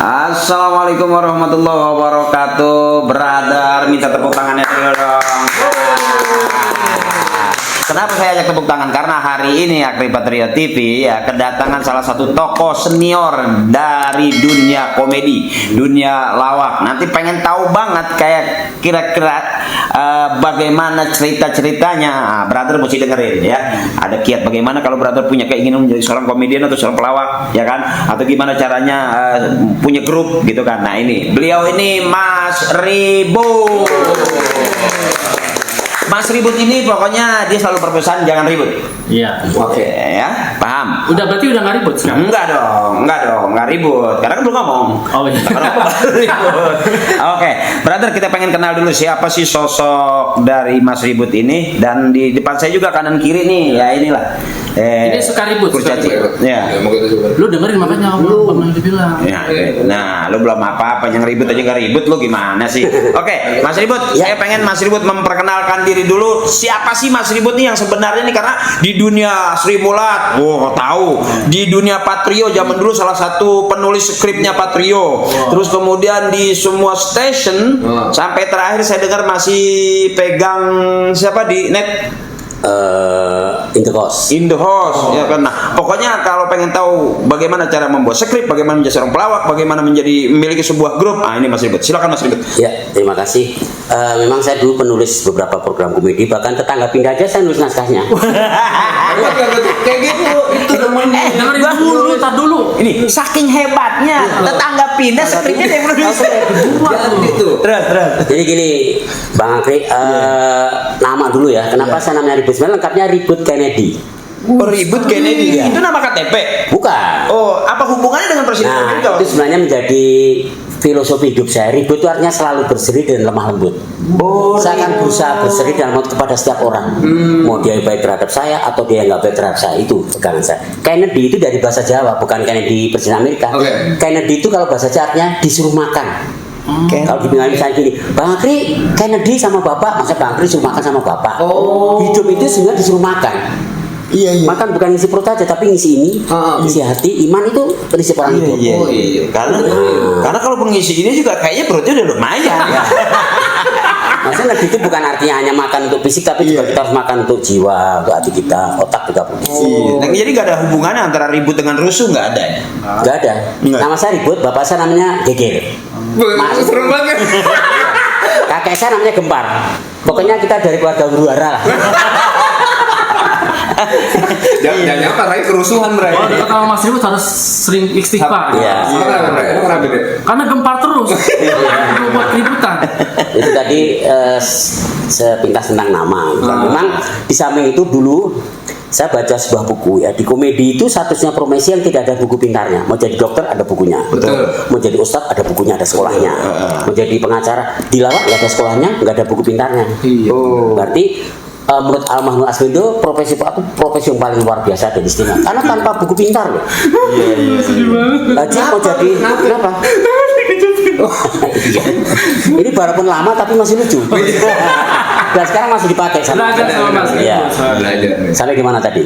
Assalamualaikum warahmatullahi wabarakatuh. Brother, minta tepuk tangannya dulu dong. Kenapa saya ajak tepuk tangan? Karena hari ini Akri Patriot TV ya kedatangan salah satu tokoh senior dari dunia komedi, dunia lawak. Nanti pengen tahu banget kayak kira-kira bagaimana cerita-ceritanya. Brother mesti dengerin ya. Ada kiat bagaimana kalau brother punya keinginan menjadi seorang komedian atau seorang pelawak, ya kan? Atau gimana caranya punya grup gitu kan. Nah, ini beliau ini Mas Ribut. Mas Ribut ini pokoknya dia selalu berpesan jangan ribut. Iya. Oke ya, paham. Udah berarti udah nggak ribut sekarang? Enggak dong, nggak ribut. Karena kan belum ngomong. Oh iya. Ribut. Oke, brother kita pengen kenal dulu siapa sih sosok dari Mas Ribut ini, dan di depan saya juga kanan kiri nih ya inilah. Ini suka ribut. Kurcaci. Ya. Lu dengerin makanya lu pernah dibilang. Ya, nah, lu belum apa-apa yang ribut aja nggak ribut, lu gimana sih? Oke, Mas Ribut, saya pengen Mas Ribut memperkenalkan diri dulu. Siapa sih Mas Ribut nih yang sebenarnya nih, karena di dunia Sri Mulat, tahu. Di dunia Patrio zaman dulu salah satu penulis skripnya Patrio. Terus kemudian di semua station sampai terakhir saya dengar masih pegang siapa di net. In the house ya kan. Nah, pokoknya kalau pengen tahu bagaimana cara membuat skrip, bagaimana menjadi seorang pelawak, bagaimana menjadi memiliki sebuah grup, ini Mas Ribut. Silakan Mas Ribut. Ya, terima kasih. Memang saya dulu penulis beberapa program komedi, bahkan Tetangga Pindah aja saya nulis naskahnya. Kayak gitu itu temennya. Dulu, tar dulu. Ini saking hebatnya Tetangga Pindah skripnya dia menulis. Terus. Jadi gini, Bang Akri, nama dulu ya. Kenapa saya namanya Ribut? Sebenarnya lengkapnya Ribut Kennedy. Ribut Kennedy. Itu nama KTP? Bukan. Oh, apa hubungannya dengan Presiden Amerika? Itu sebenarnya menjadi filosofi hidup saya. Ribut itu artinya selalu berseri dan lemah lembut. Saya akan berusaha berseri dan lembut kepada setiap orang. Mau dia baik terhadap saya atau dia nggak baik terhadap saya, itu pegangan saya. Kennedy itu dari bahasa Jawa, bukan Kennedy Presiden Amerika. Kennedy itu kalau bahasa Jawa artinya disuruh makan. Kalau dibilang misalnya gini, Bang Akri Kennedy sama bapak, masa Bang Akri suruh makan sama bapak. Hidup itu sebenarnya disuruh makan. Iya. Makan bukan ngisi perut aja, tapi ngisi ini, ngisi hati, iman itu prinsip orang hidup. Iya. Karena kalau pengisi ini juga kayaknya perutnya udah lumayan. Maksudnya itu bukan artinya hanya makan untuk fisik, tapi juga kita harus makan untuk jiwa, untuk hati kita, otak juga perlu. Jadi nggak ada hubungannya antara ribut dengan rusuh, nggak ada. Nggak ada. Nama saya Ribut, bapak saya namanya Geger. Serem banget. Kakek saya namanya Gempar. Pokoknya kita dari keluarga huru-hara lah. Jangan karena kerusuhan mereka. Oh, kalau Mas Ribut harus sering istighfar. Iya. Karena gempar terus. Buat keributan. Itu tadi sepintas tentang nama. Memang di samping itu dulu saya baca sebuah buku ya, di komedi itu satunya profesi yang tidak ada buku pintarnya. Mau jadi dokter ada bukunya. Betul. Mau jadi ustadz ada bukunya, ada sekolahnya. Mau jadi pengacara di lawak nggak ada sekolahnya, nggak ada buku pintarnya. Berarti menurut Almarhum Arswendo profesi Pak itu profesi yang paling luar biasa dan istimewa karena tanpa buku pintar loh. Haji mau jadi kenapa? Ini walaupun lama tapi masih lucu. Dan sekarang masih dipakai sama. Belajar sama Mas. Iya. Sampai gimana tadi?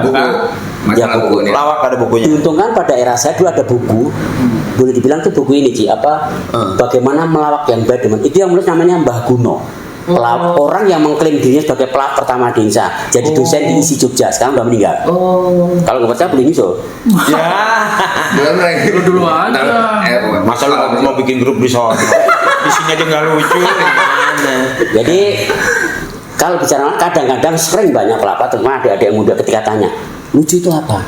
Buku. Ya buku. Lawak ada bukunya. Diuntungkan pada era saya dulu ada buku. Boleh dibilang tuh buku ini Ci, bagaimana melawak yang baik dengan itu yang menulis namanya Mbah Guno. Orang yang mengklaim dirinya sebagai pelawak pertama di Indonesia, jadi dosen di ISI Jogja, sekarang udah meninggal. Kalau nggak percaya beli miso. Ya, dulu aja. Masa lu mau bikin grup di sana? Di sini aja nggak lucu. Jadi kalau bicara kadang-kadang sering banyak pelawak, terutama adik-adik muda ketika tanya, lucu itu apa?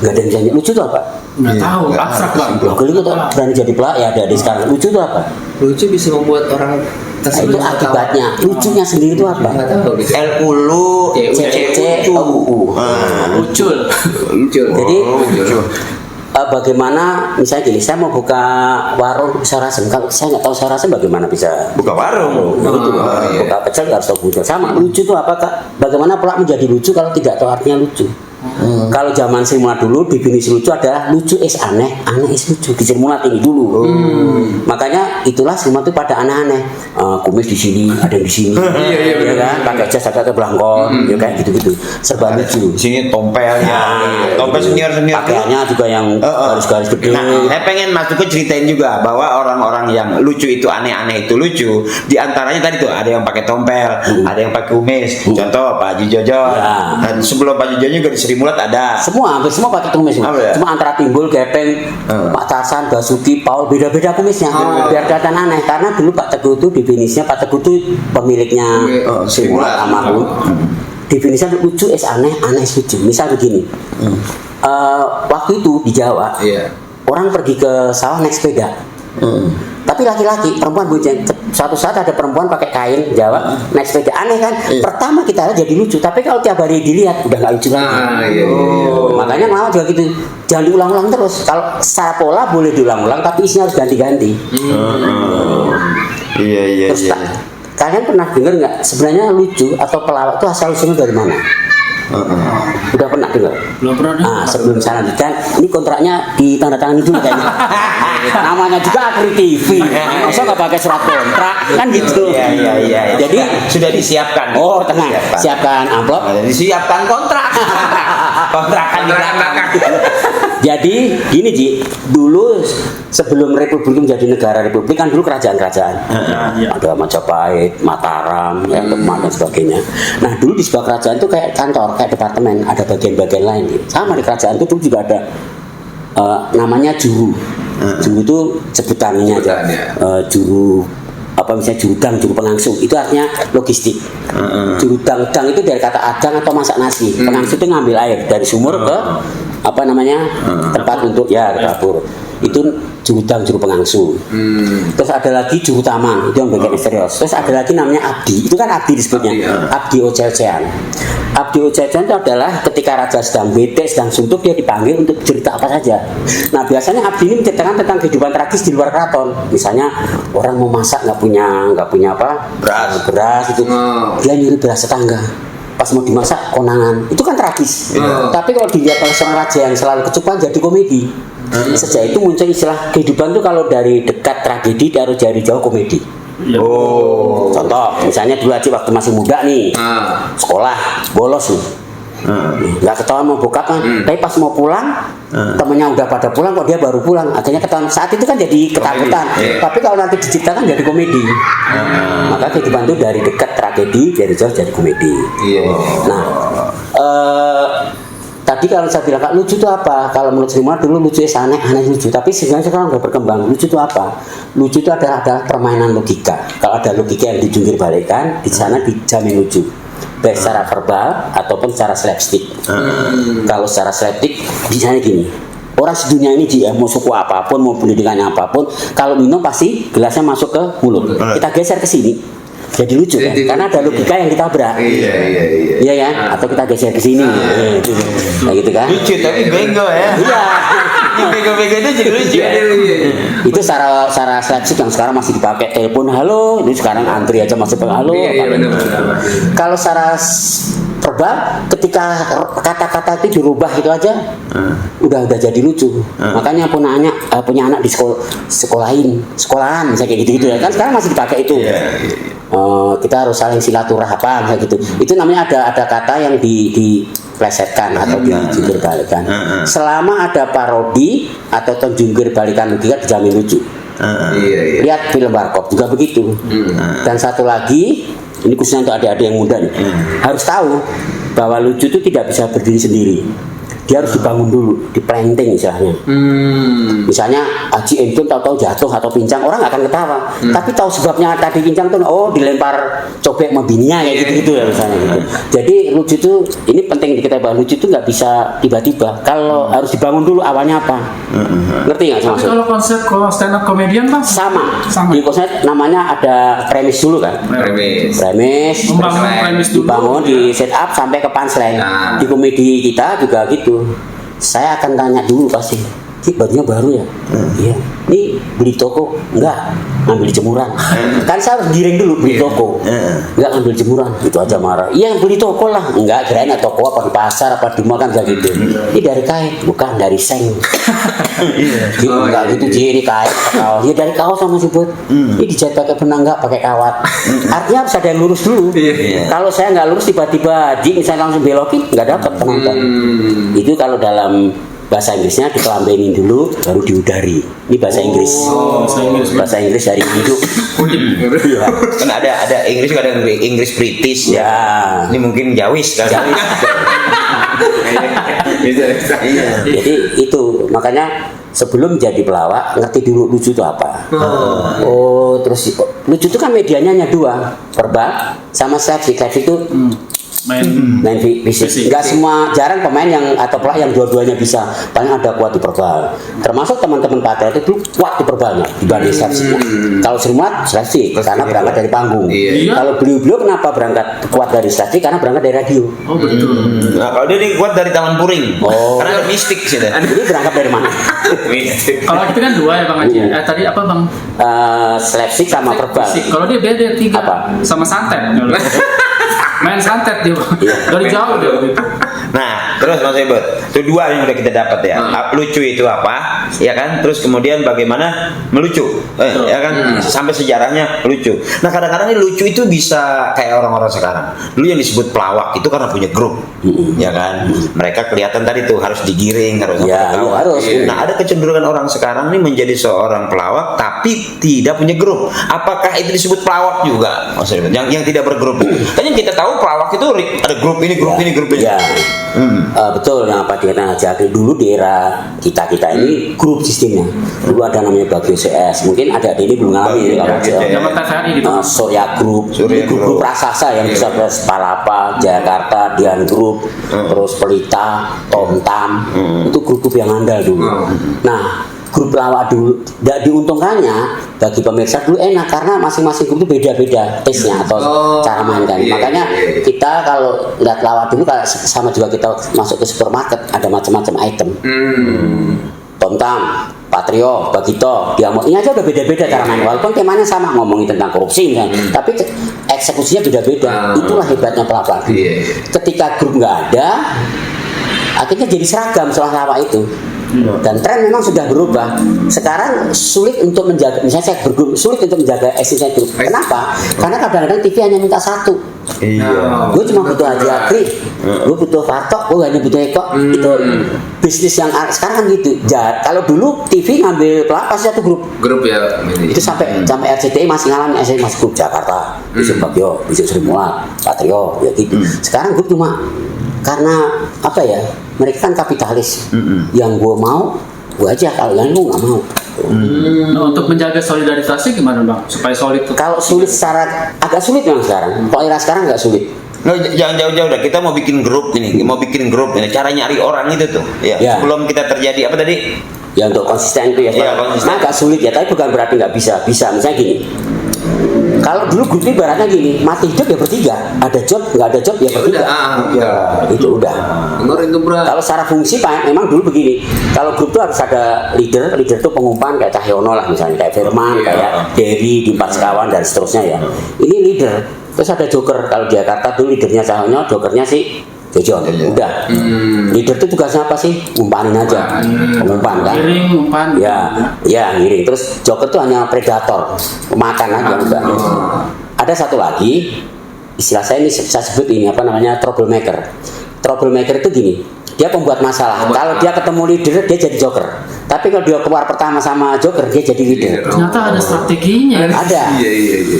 Nggak ada yang tanya, lucu itu apa? Nggak tahu, abstrak banget. Kalau itu berani jadi pelawak ya adik-adik sekarang, lucu itu apa? Lucu bisa membuat orang itu akibatnya. Lucunya sendiri itu apa? L-ulu, C-U-U. Lucu. Jadi bagaimana misalnya gini, saya mau buka warung Sarasem, kalau saya nggak tahu Sarasem bagaimana bisa buka warung? Buka pecel harus tahu buka sama. Lucu itu apa Kak? Bagaimana pula menjadi lucu kalau tidak tahu artinya lucu? Kalau zaman Sri Mulat dulu definisi lucu adalah lucu is aneh, aneh is lucu. Di Sri Mulat ini dulu. Makanya itulah Sri Mulat itu pada aneh-aneh. Kumis di sini, ada yang di sini. Ya kan? Pakai jas agak belangkon, ya kayak gitu-gitu. Serba lucu. Di sini tompelnya, Nah, tompel senior. Pakaiannya juga yang garis-garis gede. Nah, saya pengen Mas Tuku ceritain juga bahwa orang-orang yang lucu itu aneh-aneh itu lucu. Di antaranya tadi tuh ada yang pakai tompel, ada yang pakai kumis. Contoh Pak Haji Jojo. Ya. Dan sebelum Pak Haji Jojo juga di Sri Mulat ada. Semua, hampir semua pakai kumis. Oh, ya? Cuma antara Timbul, Gepeng, Pak Tarsan, Basuki, Paul beda-beda kumisnya. Biar kelihatan aneh. Karena dulu Pak Teguh itu definisinya, Pak Teguh itu pemiliknya Sri Mulat almarhum. Definisinya lucu es aneh, aneh es lucu. Misal begini. Waktu itu di Jawa, orang pergi ke sawah naik sepeda. Tapi laki-laki, perempuan bunceng. Suatu saat ada perempuan pakai kain Jawa naik sepeda, aneh kan? Pertama kita lihat jadi lucu, tapi kalau tiap hari dilihat udah nggak lucu lagi. Makanya mama juga gitu, jangan diulang-ulang terus. Kalau secara pola boleh diulang-ulang, tapi isinya harus ganti-ganti. Iya. Terus kalian pernah dengar nggak sebenarnya lucu atau pelawak itu asal usulnya dari mana? Udah pernah dengar? Belum pernah. Nah, sebelum saya lanjutkan, ini kontraknya ditandatangani dulu kayaknya. Namanya juga Akri TV. Masa nggak pakai surat kontrak kan gitu? Iya. Jadi sudah disiapkan. oh tenang, siapkan amplop. Nah, disiapkan kontrak. Kontrakan di belakang. Jadi gini Ji, dulu sebelum Republik menjadi negara Republik kan dulu kerajaan-kerajaan. Ada Majapahit, Mataram, ya, Demak dan sebagainya. Nah dulu di sebuah kerajaan itu kayak kantor, kayak departemen, ada bagian-bagian lain. Sama di kerajaan itu dulu juga ada namanya juru. Juru itu sebutannya aja. Juru apa misalnya jurudang, juru pengangsu itu artinya logistik. Jurudang itu dari kata adang atau masak nasi. Pengangsu itu ngambil air dari sumur ke apa namanya tempat untuk ya ke dapur. Itu jurudang, juru pengangsu. Terus ada lagi juru taman, itu yang bagian misterius. Terus ada lagi namanya abdi, itu kan abdi disebutnya. Abdi ocel-ocelan. Abdi ocel-ocelan itu adalah ketika raja sedang bete, sedang suntuk, dia dipanggil untuk cerita apa saja. Nah biasanya abdi ini menceritakan tentang kehidupan tragis di luar keraton. Misalnya orang mau masak nggak punya apa beras itu, dia nyuri beras tetangga. Pas mau dimasak konangan, itu kan tragis. Tapi kalau dilihat oleh seorang raja yang selalu kecupan jadi komedi. Sejak itu muncul istilah kehidupan itu kalau dari dekat tragedi, dari jauh komedi. Contoh, misalnya dulu aja waktu masih muda nih, sekolah bolos nih, nggak ketahuan mau bokap kan, tapi pas mau pulang, temennya udah pada pulang, kok dia baru pulang, akhirnya ketahuan. Saat itu kan jadi ketakutan, tapi kalau nanti diciptakan jadi komedi. Maka kehidupan itu dari dekat tragedi, dari jauh jadi komedi. Nah, tadi kalau saya bilang Kak, lucu itu apa? Kalau menurut Sri Mulat dulu lucu ya aneh lucu. Tapi sebenarnya sekarang udah berkembang. Lucu itu apa? Lucu itu adalah permainan logika. Kalau ada logika yang dijungkir balikan, di sana dijamin lucu. Baik secara verbal ataupun secara slapstick. Kalau secara slapstick, misalnya gini. Orang sedunia ini mau suku apapun, mau pendidikannya apapun, kalau minum pasti gelasnya masuk ke mulut. Kita geser ke sini. Jadi lucu kan? Karena ada logika yang ditabrak. Iya ya, atau kita geser ke sini. Kayak gitu kan? Lucu tapi bego ya. Iya. Bego-bego itu jadi lucu. Itu secara slapstick yang sekarang masih dipakai, telepon halo, ini sekarang antri aja masuk ke halo. Kalau secara verbal, ketika kata-kata itu dirubah itu aja, udah jadi lucu. Makanya punya anak di sekolahan, misalnya kayak gitu ya kan sekarang masih dipakai itu. Kita harus saling silaturahmi kayak gitu. Itu namanya ada kata yang diplesetkan atau dijungkir balikan. Selama ada parodi atau jungkir balikan logika dijamin lucu. Lihat film Warkop juga begitu. Dan satu lagi, ini khususnya untuk adik-adik yang muda nih, harus tahu bahwa lucu itu tidak bisa berdiri sendiri. Dia harus dibangun dulu, diplanting istilahnya. Misalnya Haji Entun tahu-tahu jatuh atau pincang, orang nggak akan ketawa. Tapi tahu sebabnya tadi pincang tuh, oh dilempar cobek sama bininya kayak gitu-gitu ya misalnya gitu. Jadi lucu itu, ini penting kita bahas, lucu itu nggak bisa tiba-tiba. Kalau harus dibangun dulu awalnya apa? Ngerti nggak sih Tapi maksud? kalau stand up comedian Bang? Sama. Sama. Di konsep namanya ada premis dulu kan. Premis. Membangun premis dulu. Dibangun, di set up sampai ke punchline. Di komedi kita juga gitu. Saya akan tanya dulu pasti, bajunya baru ya? Iya. Ini beli toko? Enggak. ngambil jemuran. Kan saya harus giring dulu beli toko. Enggak ngambil jemuran, itu aja marah. Iya beli toko lah. Enggak, kirain toko apa di pasar apa di mall kan kayak gitu. Ini dari kain, bukan dari seng. Enggak gitu Ji, ini kain kaos. Ya dari kaos sama siput. Ini dijahit pakai benang enggak pakai kawat. Artinya harus ada yang lurus dulu. Kalau saya nggak lurus tiba-tiba Ji misalnya langsung belokin nggak dapat penonton. Itu kalau dalam bahasa Inggrisnya dikelambenin dulu baru diudari. Ini bahasa Inggris. Bahasa Inggris dari hidup. Iya. Kan ada Inggris juga ada Inggris British ya. Ya. Ini mungkin Jawis kan. Iya. Jadi itu makanya sebelum jadi pelawak ngerti dulu lucu itu apa. Terus lucu itu kan medianya hanya dua, verbal sama slapstick. Slapstick itu main fisik. Enggak semua, jarang pemain yang atau pelawak yang dua-duanya bisa. Paling ada kuat di verbal. Termasuk teman-teman Patriot itu kuat di verbalnya dibanding slapsticknya. Kalau semua slapstick karena berangkat dari panggung. Kalau beliau kenapa berangkat kuat dari slapstick? Karena berangkat dari radio. Oh betul. Nah, kalau dia kuat dari Taman Puring. Karena ada mistik sih deh. Jadi berangkat dari mana? Kalau itu kan dua ya Bang Haji. Tadi apa Bang? Slapstick sama verbal. Kalau dia beda tiga. Apa? Sama santet. Main santet dia. Dari jauh dia gitu. Nah, terus Mas Ebot, itu dua yang udah kita dapat ya. Lucu itu apa? Ya kan? Terus kemudian bagaimana melucu? Ya kan? Sampai sejarahnya lucu. Nah, kadang-kadang ini lucu itu bisa kayak orang-orang sekarang. Dulu yang disebut pelawak itu karena punya grup. Ya kan? Mereka kelihatan tadi tuh harus digiring, harus harus. Nah, ada kecenderungan orang sekarang ini menjadi seorang pelawak tapi tidak punya grup. Apakah itu disebut pelawak juga? Mas Ebot, yang tidak bergrup. Kan yang kita tahu pelawak itu ada grup ini, grup ini, grup ini. Ya. Betul yang apa dikatakan Haji Akri dulu di era kita ini grup sistemnya. Dulu ada namanya Bagio CS. Mungkin ada ini belum ngalami kalau Zaman TVRI gitu. Surya Group, grup raksasa yang bisa Palapa, Jakarta, Dian Group, terus Pelita, Tomtam. Itu grup-grup yang andal dulu. Nah, grup pelawak dulu diuntungkannya bagi pemirsa dulu enak karena masing-masing grup itu beda-beda taste-nya atau cara mainkan. Makanya kita kalau lihat pelawak dulu sama juga kita masuk ke supermarket ada macam-macam item. Tomtam, Patrio, Bagito, Diamo, ini aja udah beda-beda cara main. Walaupun temanya sama ngomongin tentang korupsi misalnya, tapi eksekusinya beda-beda. Itulah hebatnya pelawak. Ketika grup nggak ada, akhirnya jadi seragam soal pelawak itu. Dan tren memang sudah berubah. Sekarang sulit untuk menjaga, misalnya saya bergrup, sulit untuk menjaga eksistensi grup. Kenapa? Karena kadang-kadang TV hanya minta satu. Gue cuma butuh Haji Akri, gue butuh Fatok, gue hanya butuh Eko. Itu bisnis yang sekarang kan gitu. Kalau dulu TV ngambil pelawak pasti satu grup. Grup ya. Itu sampai RCTI masih ngalamin masih grup Jakarta, Bisip Bagio, Bisip Sri Mulat, Patrio, ya gitu. Sekarang grup cuma karena apa ya? Mereka kan kapitalis. Yang gue mau, gue aja. Kalau yang gue nggak mau. Nah, untuk menjaga solidaritasnya gimana Bang? Supaya solid tuh. Kalau sulit secara agak sulit memang sekarang. Kalau era sekarang nggak sulit. No, jangan jauh-jauh dah. Kita mau bikin grup ini, Cara nyari orang itu tuh. Ya. Sebelum kita terjadi apa tadi? Ya untuk konsisten itu ya. Konsisten. Nah, agak sulit ya. Tapi bukan berarti nggak bisa. Bisa. Misalnya gini. Kalau dulu grup ini ibaratnya gini, mati hidup ya bertiga, ada job nggak ada job ya bertiga. Itu udah. Kalau secara fungsi Pak, memang dulu begini. Kalau grup itu harus ada leader itu pengumpan kayak Cahyono lah misalnya, kayak Firman, kayak Dery di Empat Sekawan dan seterusnya ya. Ini leader. Terus ada joker. Kalau di Jakarta dulu leadernya Cahyono, jokernya si Jojon. Udah. Leader itu tugasnya apa sih? Umpanin aja. Pengumpan kan? Ngiring, umpan. Ya, ngiring. Terus joker itu hanya predator, pemakan aja udah. Ada satu lagi, istilah saya ini saya sebut ini apa namanya troublemaker. Troublemaker itu gini, dia pembuat masalah. Kalau dia ketemu leader, dia jadi joker. Tapi kalau dia keluar pertama sama joker, dia jadi leader. Ternyata ada strateginya. Ada.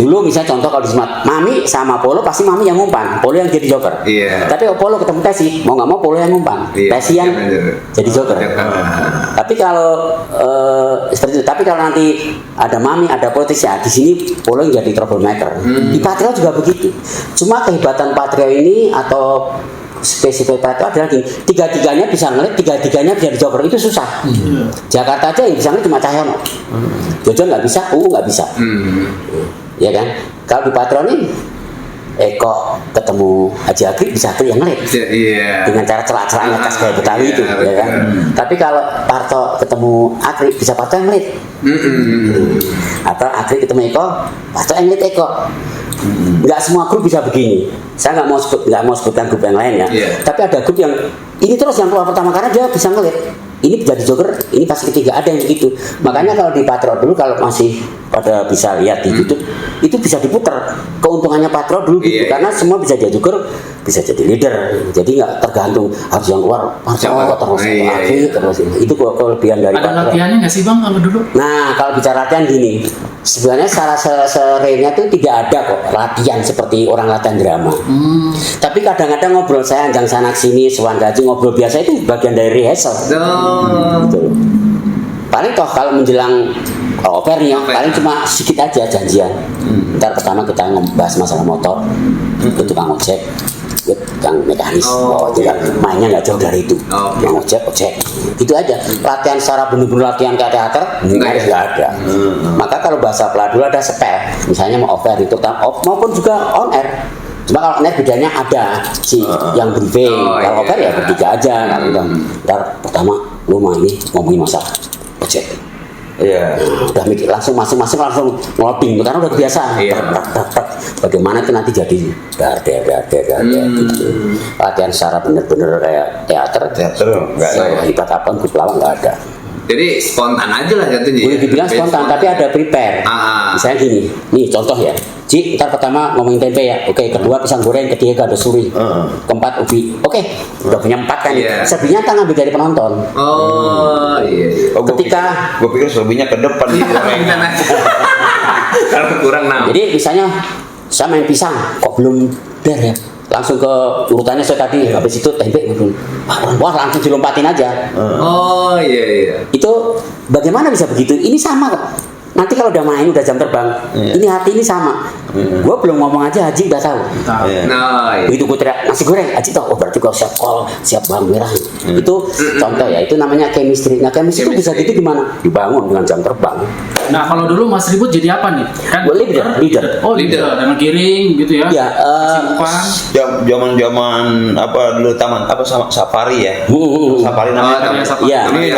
Dulu misalnya contoh kalau di Smart, Mami sama Polo pasti Mami yang ngumpan, Polo yang jadi joker. Tapi kalau Polo ketemu Tesi, mau nggak mau Polo yang ngumpan, Tesi yang jadi joker. Tapi kalau seperti itu. Tapi kalau nanti ada Mami, ada Polo, Tesi, ya di sini Polo yang jadi troublemaker. Di Patrio juga begitu. Cuma kehebatan Patrio ini atau spesifik itu adalah tiga-tiganya bisa ngelit, tiga-tiganya bisa di joker, itu susah. Jakarta aja yang bisa ngelit cuma Cahyono. Jojon nggak bisa, nggak bisa. Ya kan? Kalau di Patron ini Eko ketemu Haji Agri bisa Agri yang ngelit Iya. dengan cara celak-celaknya khas gaya Betawi itu, ya kan. Tapi kalau Parto ketemu Agri bisa Parto yang ngelit. Atau Agri ketemu Eko, Parto yang ngelit Eko. Nggak semua grup bisa begini. Saya nggak mau sebutkan grup yang lain ya. Iya. Tapi ada grup yang ini terus yang keluar pertama karena dia bisa ngelit. Ini jadi joker, ini pasti ketiga, ada yang begitu. Makanya kalau di Patro dulu kalau masih pada bisa lihat di YouTube itu bisa diputar keuntungannya Patro dulu gitu. Iya, Karena semua bisa jadi joker, bisa jadi leader. Jadi nggak tergantung harus yang keluar Patro terus Iya, Agri, terus ini. Itu kelebihan dari Ada Patro. latihannya nggak sih bang kalau dulu? Nah, kalau bicara latihan gini, sebenarnya secara seringnya tuh tidak ada kok latihan seperti orang latihan drama. Tapi kadang-kadang ngobrol saya anjang sanak sini, sewan gaji ngobrol biasa itu bagian dari rehearsal. Gitu loh. Paling toh kalau menjelang over nih ya, paling cuma sedikit aja janjian. Ntar pertama kita ngebahas masalah motor, ke tukang ojek, ke tukang mekanis. Tidak mainnya nggak jauh dari itu. Tukang ojek. Itu aja. Latihan secara benar-benar latihan kayak teater, harus nggak ada. Maka kalau bahasa peladul ada spell, misalnya mau over itu, maupun juga on air. Cuma kalau on air bedanya ada si yang briefing. Kalau over ya bertiga aja. Ntar pertama lu mau ini ngomongin masalah ojek. Iya. Udah mikir langsung masing-masing langsung ngelobing karena udah kebiasaan. Bagaimana itu nanti jadi dar gitu. Latihan secara bener-bener kayak teater Nggak ada ya. hebat apa grup lawak nggak ada. Jadi spontan aja lah jatuhnya. Boleh dibilang spontan tapi ada prepare. Misalnya gini, nih contoh ya. Ci, ntar pertama ngomongin tempe ya. Oke, kedua pisang goreng, ketiga gado suri. Keempat ubi. Oke, udah punya 4 kan. Selebihnya kan ngambil dari penonton. Oh iya. Ketika gue pikir selebihnya ke depan di Kalau kurang 6. jadi misalnya saya main pisang kok belum der ya. Langsung ke urutannya saya tadi, habis itu tempe belum. Wah, langsung dilompatin aja. Oh iya. Itu bagaimana bisa begitu? Ini sama kok. Nanti kalau udah main udah jam terbang, ini hati ini sama. Gue belum ngomong aja Haji udah tahu. Nah, iya. Begitu gue teriak nasi goreng, Haji tahu. Oh berarti gue siap kol, siap bawang merah. Itu contoh ya. Itu namanya chemistry. Nah chemistry itu bisa gitu gimana? Dibangun dengan jam terbang. Nah kalau dulu Mas Ribut jadi apa nih? Kan Gue leader. Oh leader, dengan giring gitu ya? Ya. Kesibukan. Zaman apa dulu taman apa sama safari ya? Safari namanya. Iya. Ini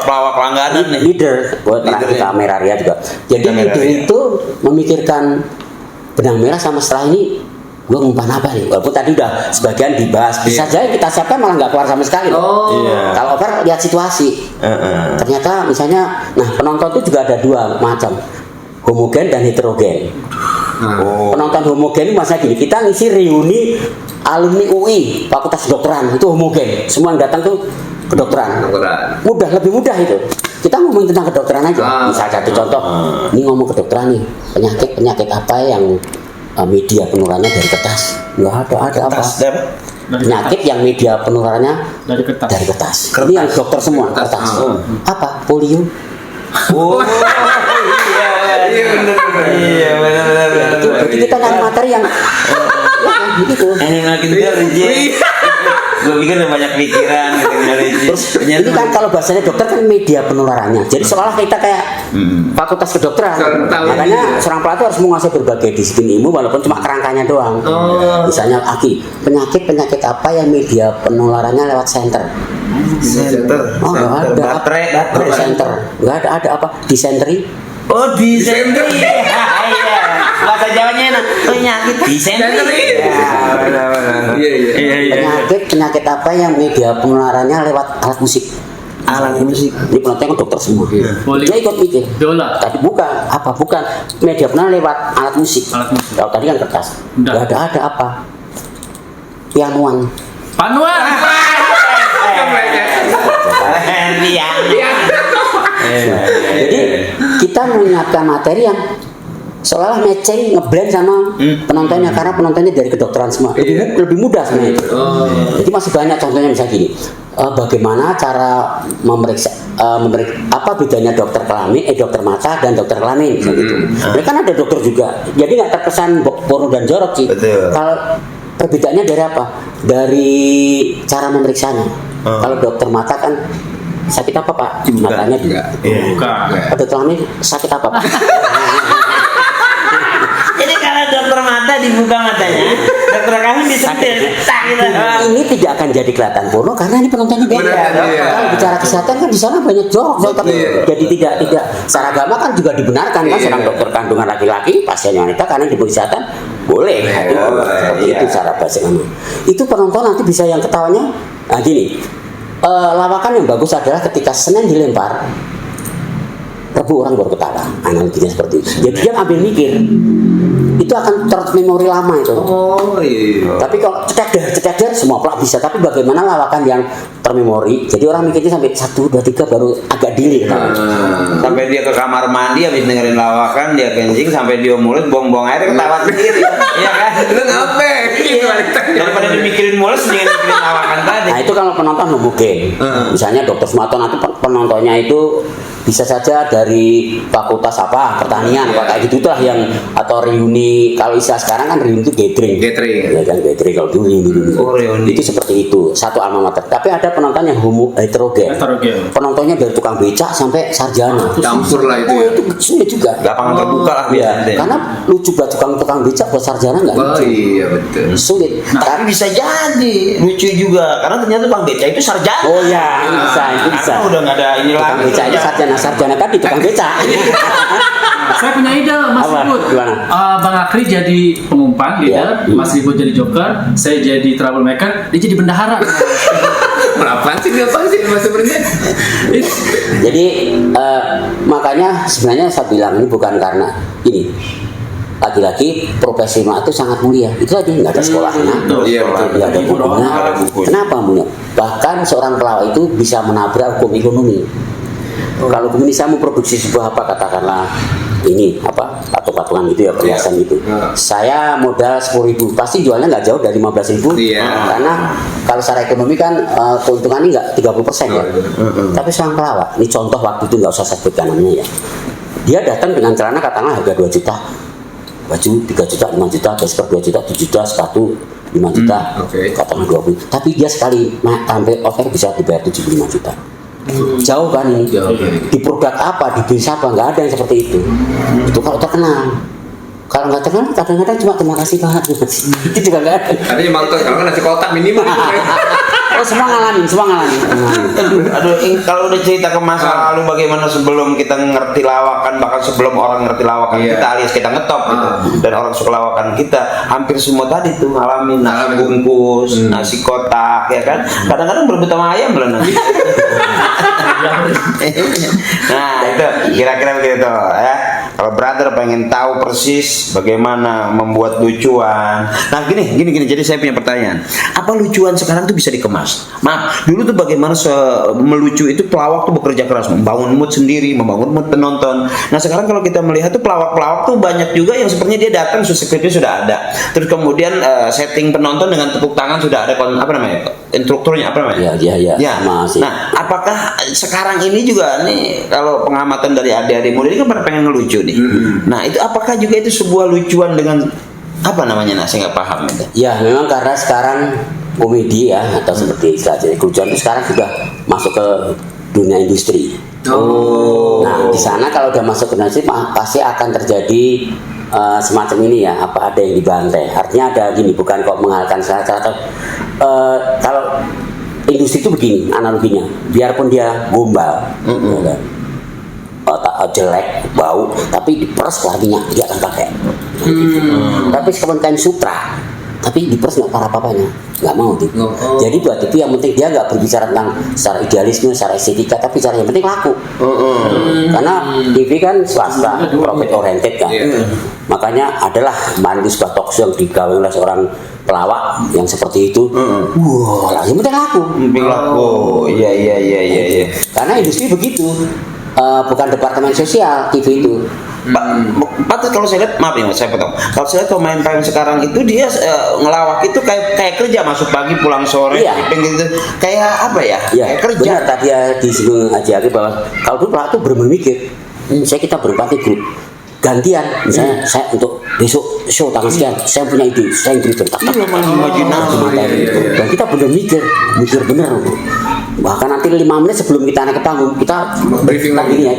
pelawak langganan nih. Leader buat terakhir kameraria juga. Jadi leader itu memikirkan benang merah sama setelah ini gue ngumpan apa nih? Walaupun tadi udah sebagian dibahas, bisa aja kita siapkan malah nggak keluar sama sekali. Kalau over lihat situasi. Ternyata misalnya, nah penonton itu juga ada 2 macam, homogen dan heterogen. Penonton homogen masa gini, kita ngisi reuni alumni UI Fakultas Kedokteran itu homogen, semua yang datang tuh kedokteran. Lebih mudah itu. Kita ngomongin tentang kedokteran aja. Misalnya satu contoh, ini ngomong kedokteran nih, penyakit apa yang media penularannya dari kertas? Nggak ada apa? Penyakit yang media penularannya Dari kertas. Ini yang dokter semua kertas. Apa? Polio. Oh iya benar. Itu berarti kita nyari materi yang gitu. Makin dari gue pikir udah banyak pikiran Terus ini kan kalau bahasanya dokter kan media penularannya. Jadi seolah kita kayak fakultas kedokteran. Makanya seorang pelatih harus menguasai berbagai disiplin ilmu walaupun cuma kerangkanya doang. Misalnya Aki, penyakit apa yang media penularannya lewat senter? Oh nggak ada. Baterai senter. Nggak ada apa? Disenteri. Oh disenteri. Iya. Bahasa Jawanya enak. Penyakit disenteri. Iya. Penyakit apa yang media penularannya lewat alat musik? Alat musik. Ini penonton dokter semua. Dia ikut mikir. Biola. Tapi bukan media penularan lewat alat musik. Kalau tadi kan kertas. Nggak ada apa? Pianuan. Panuan. Jadi kita menyiapkan materi yang seolah matching ngeblend sama penontonnya karena penontonnya dari kedokteran semua lebih mudah sebenarnya itu. Jadi masih banyak contohnya misalnya gini, bagaimana cara memeriksa apa bedanya dokter mata dan dokter kelamin gitu. Mereka kan ada dokter juga, jadi nggak terkesan porno dan jorok sih. Kalau perbedaannya dari apa? Dari cara memeriksanya. Kalau dokter mata kan sakit apa Pak? Matanya Bukan. Dokter kelamin sakit apa Pak? Jadi kalau dokter mata dibuka matanya, dokter kami disentil. Tak gitu. Ini tidak akan jadi kelihatan porno karena ini penontonnya beda. Iya. Kalau bicara kesehatan kan di sana banyak jorok, tapi jadi tidak secara agama kan juga dibenarkan kan seorang dokter kandungan laki-laki pasien wanita karena di kesehatan boleh. Itu cara basic. Itu penonton nanti bisa yang ketawanya. Nah gini, lawakan yang bagus adalah ketika Senin dilempar, Rebu orang baru ketawa. Analoginya seperti itu. Jadi dia ambil mikir. Itu akan termemori lama itu. Oh iya. Tapi kalau cetek semua pelak bisa. Tapi bagaimana lawakan yang termemori? Jadi orang mikirnya sampai 1, 2, 3 baru agak delay. Sampai dia ke kamar mandi habis dengerin lawakan, dia kencing sampai dia mulut buang-buang air ketawa sendiri. Iya kan? Lu ngapain? Daripada dimikirin mulut mendingan mikirin lawakan tadi. Nah itu kalau penonton mungkin. Misalnya Dokter Sumarto nanti penontonnya itu bisa saja dari fakultas apa pertanian apa kayak gitu itulah yang atau reuni. Kalau istilah sekarang kan reuni itu gathering ya kan, gathering kalau dulu reuni itu seperti itu satu alma mater. Tapi ada penonton yang heterogen. Penontonnya dari tukang becak sampai sarjana Campur lah itu. itu sulit juga, Lapangan terbuka lah biasanya. karena lucu buat tukang becak buat sarjana nggak Oh lucu. iya betul. Sulit. Tapi bisa jadi lucu juga karena ternyata tukang beca itu sarjana. Oh ya, itu bisa. Karena udah nggak ada ini Tukang lagi. becak itu sarjana tadi tukang becak. Saya punya ide, Mas Apa? Ribut. Gimana? Bang Akri jadi pengumpan, Iya. Mas Ribut jadi joker, saya jadi troublemaker, dia jadi bendahara. Apaan sih Mas sebenarnya? Jadi makanya sebenarnya saya bilang ini bukan karena ini. Lagi-lagi profesi mak itu sangat mulia. Itu tadi nggak ada sekolahnya, Iya, betul. nggak ada bukunya. Nggak ada bukunya. Kenapa mulia? Bahkan seorang pelawak itu bisa menabrak hukum ekonomi. Kalau begini saya mau produksi sebuah apa katakanlah ini apa patung-patungan gitu ya perhiasan gitu. Saya modal 10.000 pasti jualnya nggak jauh dari 15.000. Iya. Karena kalau secara ekonomi kan keuntungannya nggak 30% ya. Tapi seorang pelawak, ini contoh waktu itu nggak usah saya sebutkan namanya ya. Dia datang dengan celana katakanlah harga 2 juta, baju 3 juta, 5 juta, masker 2 juta, 7 juta, sepatu 5 juta, katakanlah 20. Tapi dia sekali tampil offer bisa dibayar 75 juta. Jauh kan ini. Di produk apa, di bisnis apa, nggak ada yang seperti itu. Itu kalau terkenal. Kalau nggak terkenal, kadang-kadang cuma terima kasih Pak. Itu juga nggak ada. Tadi emang tuh kalau nasi kotak minimal. Oh semua ngalamin. Aduh, kalau udah cerita ke masa lalu bagaimana sebelum kita ngerti lawakan, bahkan sebelum orang ngerti lawakan kita alias kita ngetop gitu, dan orang suka lawakan kita, hampir semua tadi tuh ngalamin nasi bungkus, nasi kotak, ya kan? Kadang-kadang berebut sama ayam belum nanti. Nah itu kira-kira begitu ya. Kalau brother pengen tahu persis bagaimana membuat lucuan, nah gini. Jadi saya punya pertanyaan, apa lucuan sekarang tuh bisa dikemas? Maaf, dulu tuh bagaimana melucu itu pelawak tuh bekerja keras, membangun mood sendiri, membangun mood penonton. Nah sekarang kalau kita melihat tuh pelawak-pelawak tuh banyak juga yang sepertinya dia datang skripnya sudah ada, terus kemudian setting penonton dengan tepuk tangan sudah ada apa namanya instrukturnya apa namanya? Ya. Masih. Nah apakah sekarang ini juga nih kalau pengamatan dari adik-adik muda ini kan pada pengen ngelucu nih. Nah itu apakah juga itu sebuah lucuan dengan apa namanya? Nah saya nggak paham itu. Ya memang karena sekarang komedi ya atau seperti istilahnya kelucuan itu sekarang sudah masuk ke dunia industri. Nah di sana kalau udah masuk ke industri pasti akan terjadi semacam ini ya, apa ada yang dibantai. Artinya ada gini, bukan kok menghalalkan saya kalau industri itu begini analoginya, biarpun dia gombal, ya kan? Jelek, bau, tapi diperes warnanya dia akan pakai. Tapi sekarang kain sutra, tapi diperes nggak apa-apanya, nggak mau tuh. Jadi buat itu yang penting dia nggak berbicara tentang secara idealisme, secara estetika, tapi cara yang penting laku. Karena TV kan swasta, profit oriented kan. Makanya adalah kemarin di sebuah talk show yang digawe oleh seorang pelawak yang seperti itu. Wah, yang penting laku. Iya. Karena industri begitu. Bukan departemen sosial TV itu. Pak, kalau saya lihat, maaf ya saya potong. Kalau saya lihat pemain sekarang itu dia ngelawak itu kayak kerja, masuk pagi pulang sore, gitu. Kayak apa ya? Kayak kerja. Benar tadi ya disinggung aja bahwa kalau dulu pelawak itu bermikir, kita berempati grup. Gantian, misalnya saya untuk besok show tanggal sekian, saya punya ide, saya yang cerita. Dan kita benar mikir benar. Bahkan nanti 5 menit sebelum kita naik ke panggung, kita briefing lagi ya,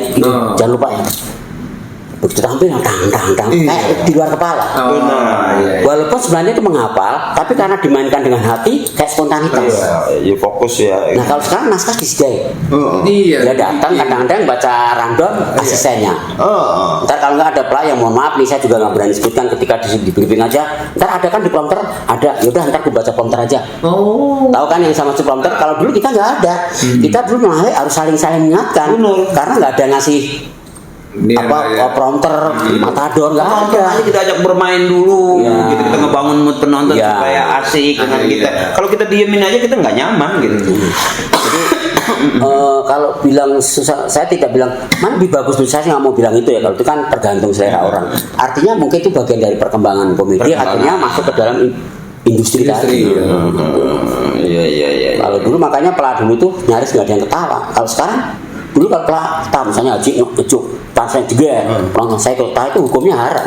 jangan lupa ya. begitu tampil dang kayak di luar kepala. Iya. Walaupun sebenarnya itu menghafal, tapi karena dimainkan dengan hati kayak spontanitas. Ya fokus ya. Nah kalau sekarang naskah disediain, Iya. dia datang kadang-kadang baca random asistennya. Ntar kalau nggak ada pelayan, mohon maaf nih saya juga nggak berani sebutkan ketika di briefing aja. Ntar ada kan di prompter ada, yaudah ntar aku baca prompter aja. Tahu kan yang sama si prompter? Kalau dulu kita nggak ada, kita dulu malah harus saling mengingatkan, karena nggak ada ngasih prompter, matador nggak ada. Kita ajak bermain dulu, Ya. gitu, kita ngebangun mood penonton Ya. supaya asik dengan kita. Kalau kita diemin aja kita nggak nyaman gitu. Jadi kalau bilang susah, saya tidak bilang mana lebih bagus. Saya sih nggak mau bilang itu ya. Kalau itu kan tergantung selera orang. Artinya mungkin itu bagian dari perkembangan komedi. Akhirnya masuk ke dalam industri tadi. Iya. Kalau dulu makanya pelak dulu tuh nyaris nggak ada yang ketawa. Kalau sekarang dulu kalau pelak ketawa misalnya Haji ngecuk pasang juga penonton saya kalau ketawa itu hukumnya haram.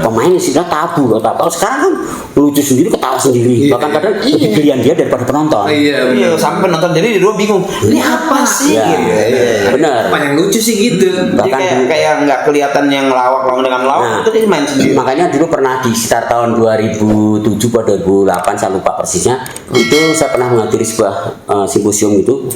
Pemain istilah tabu loh. Kalau sekarang kan lucu sendiri ketawa sendiri. Bahkan kadang lebih giliran dia daripada penonton. Iya, sampai nonton jadi di luar bingung. Ini apa sih? Ya, Gitu. benar. Apa yang lucu sih gitu? Jadi Bahkan kayak nggak kelihatan yang lawak dengan lawak, itu dia main sendiri. Makanya dulu pernah di sekitar tahun 2007 atau 2008 saya lupa persisnya, itu saya pernah menghadiri sebuah simposium itu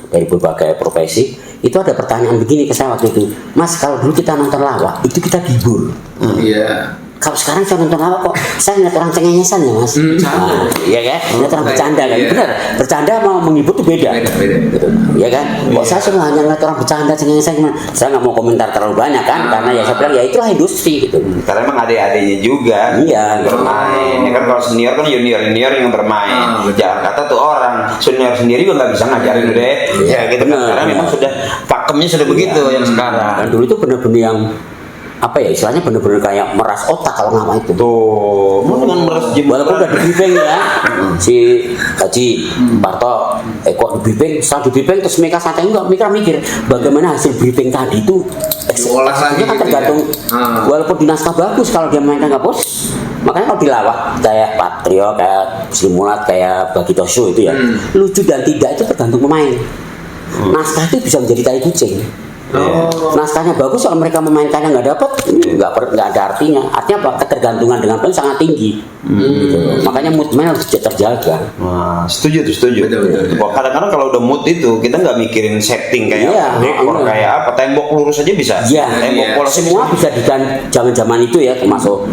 dari berbagai profesi. Itu ada pertanyaan begini ke saya waktu itu, Mas, kalau dulu kita nonton lawak itu kita dihibur. Iya. Kalau sekarang saya nonton lawak kok saya ngeliat orang cengengesan ya, Mas. Bercanda. Iya kan? Ngeliat orang bercanda kan? Iya. Benar. Bercanda sama menghibur itu beda. Beda. Gitu. Iya kan? Kok saya cuma hanya ngeliat orang bercanda cengengesan gimana? Saya nggak mau komentar terlalu banyak kan, karena ya saya bilang ya itulah industri gitu. Karena emang adik-adiknya juga Iya. bermain. Ya kan kalau senior kan junior yang bermain. Betul. Jangan kata tuh orang senior sendiri juga nggak bisa ngajarin deh. Ya gitu kan. Benar, Karena memang benar. sudah pakemnya sudah begitu yang sekarang. Dan dulu itu benar-benar yang apa ya istilahnya benar-benar kayak meras otak kalau nama itu. Tuh, dengan meres jemuran. Walaupun udah di briefing ya, si Haji Parto, kok di briefing, setelah di briefing terus mereka santai enggak, mereka mikir bagaimana hasil briefing tadi itu Diolah lagi eksekusinya kan gitu tergantung. ya. Walaupun di naskah bagus, kalau dia mainkan nggak bos, makanya kalau dilawak kayak Patrio, kayak Simulat, kayak Bagito Show itu ya, lucu dan tidak itu tergantung pemain. Naskah itu bisa menjadi tai kucing. Naskahnya bagus, kalau mereka memainkannya nggak dapat, nggak ada artinya. Artinya apa? Ketergantungan dengan pemain sangat tinggi. Gitu. Makanya mood pemain harus terjaga. Nah, setuju. Betul. Wah, kadang-kadang kalau udah mood itu kita nggak mikirin setting kayak Iya, dekor iya. kayak apa, tembok lurus aja bisa. Ya, Tembok polos semua bisa di zaman-zaman itu ya, termasuk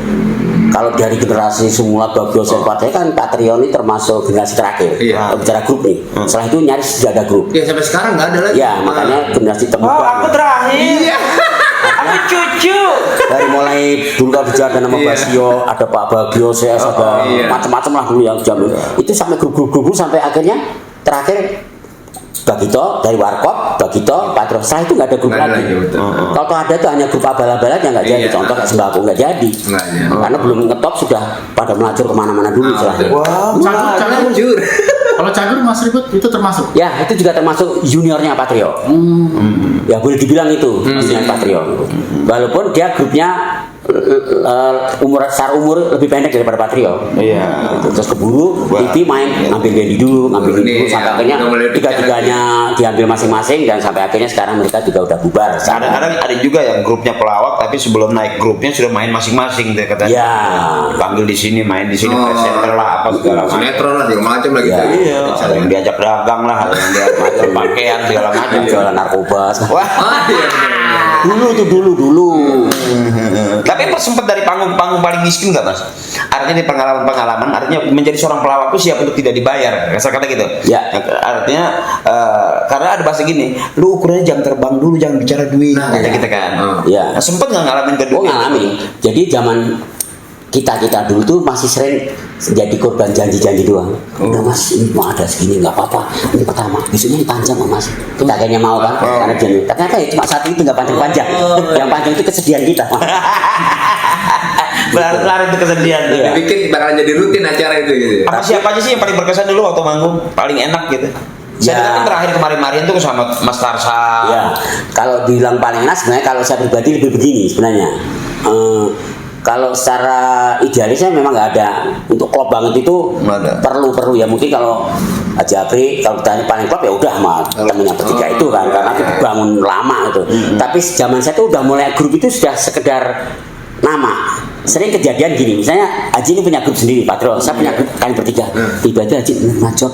kalau dari generasi semula Bagio Senpati kan Patrio ini termasuk generasi terakhir. Iya. Bicara grup nih. Setelah itu nyaris tidak ada grup. Ya sampai sekarang nggak ada lagi. Ya, makanya generasi Oh, terbuka. aku terakhir. Aku cucu. Dari mulai dulu kalau bicara ada nama Basio, ada Pak Bagio, CS, ada iya. macam-macam lah dulu yang zaman itu sampai grup-grup sampai akhirnya terakhir Bagito dari Warkop, Bagito, Patrio. Setelah itu nggak ada grup Nggak ada lagi. lagi, betul. Kalau tuh ada tuh hanya grup abal-abalan yang nggak jadi. Iya. Contoh kayak sembako nggak jadi. Nggak ada. Karena belum ngetop sudah pada melacur kemana-mana dulu istilahnya. betul. Wah, Cagur. Jujur. Kalau Cagur Mas Ribut itu termasuk. Ya itu juga termasuk juniornya Patrio. Ya boleh dibilang itu junior Patrio. Walaupun dia grupnya secara umur lebih pendek daripada Patrio. Iya. Gitu. Terus keburu TV main ngambil Dendi dulu, ngambil ini dulu Iya, sampai akhirnya udah mulai tiga-tiganya diambil masing-masing dan sampai akhirnya sekarang mereka juga udah bubar. Kadang-kadang ada juga yang grupnya pelawak tapi sebelum naik grupnya sudah main masing-masing tuh katanya. Ya. Panggil di sini, main di sini, presenter lah apa segala macam. Sinetron lah segala macam lagi. Ya. Iya, ada yang diajak dagang lah, ada yang diajak pakaian segala macam. Jualan narkoba. Wah, Dulu. tapi sempat dari panggung paling miskin nggak mas? Artinya di pengalaman, artinya menjadi seorang pelawak itu siap untuk tidak dibayar, kasar kata gitu. Ya. Artinya karena ada bahasa gini, lu ukurannya jam terbang dulu, jangan bicara duit, kata kita kan. Ya. Nah, sempat nggak ngalamin kedua? Oh ngalamin. Jadi zaman kita dulu tuh masih sering jadi korban janji-janji doang. Udah mas, ini mau ada segini nggak apa-apa. Ini pertama, besoknya ini panjang kok mas. Kita akhirnya mau kan, karena janji. Ternyata ya cuma satu itu nggak panjang-panjang. Yang panjang itu kesedihan kita. Berlari-lari itu kesedihan. Iya. Bikin bakalan jadi rutin acara itu gitu. Apa siapa aja sih yang paling berkesan dulu waktu manggung? Paling enak gitu. Saya Ya. dengar terakhir kemarin tuh sama Mas Tarsa. Ya, kalau bilang paling enak sebenarnya kalau saya pribadi lebih begini sebenarnya. Kalau secara idealisnya memang nggak ada. Untuk klub banget itu Nggak ada. perlu ya. Mungkin kalau Haji Apri kalau ditanya paling klub ya udah sama temennya bertiga itu kan, karena itu bangun lama itu. Tapi zaman saya tuh udah mulai grup itu sudah sekedar nama. Sering kejadian gini, misalnya Haji ini punya grup sendiri, Patro, saya punya grup kalian bertiga. Tiba-tiba Haji ngajak,